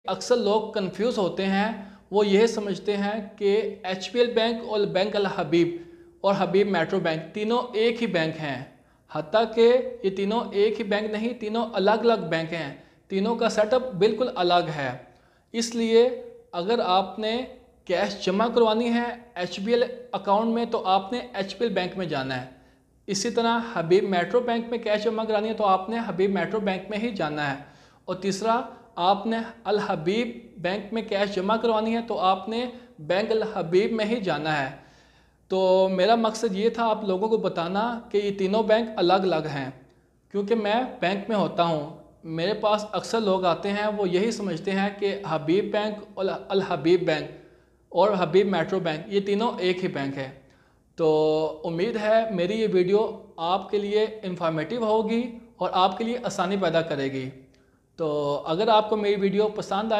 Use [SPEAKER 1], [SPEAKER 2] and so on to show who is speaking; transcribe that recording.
[SPEAKER 1] अक्सर लोग कंफ्यूज होते हैं, वो यह समझते हैं कि HPL बैंक और बैंक अल हबीब और हबीब मेट्रो बैंक तीनों एक ही बैंक हैं। हत्ता कि ये तीनों एक ही बैंक नहीं, तीनों अलग अलग बैंक हैं, तीनों का सेटअप बिल्कुल अलग है। इसलिए अगर आपने कैश जमा करवानी है HBL अकाउंट में तो आपने HPL बैंक में जाना है। इसी तरह हबीब मेट्रो बैंक में कैश जमा करानी है तो आपने हबीब मेट्रो बैंक में ही जाना है। और तीसरा, आपने अल हबीब बैंक में कैश जमा करवानी है तो आपने बैंक अल हबीब में ही जाना है। तो मेरा मकसद ये था आप लोगों को बताना कि ये तीनों बैंक अलग अलग हैं। क्योंकि मैं बैंक में होता हूँ, मेरे पास अक्सर लोग आते हैं वो यही समझते हैं कि हबीब बैंक और अल हबीब बैंक और हबीब मेट्रो बैंक ये तीनों एक ही बैंक है। तो उम्मीद है मेरी ये वीडियो आपके लिए इंफॉर्मेटिव होगी और आपके लिए आसानी पैदा करेगी। तो अगर आपको मेरी वीडियो पसंद आए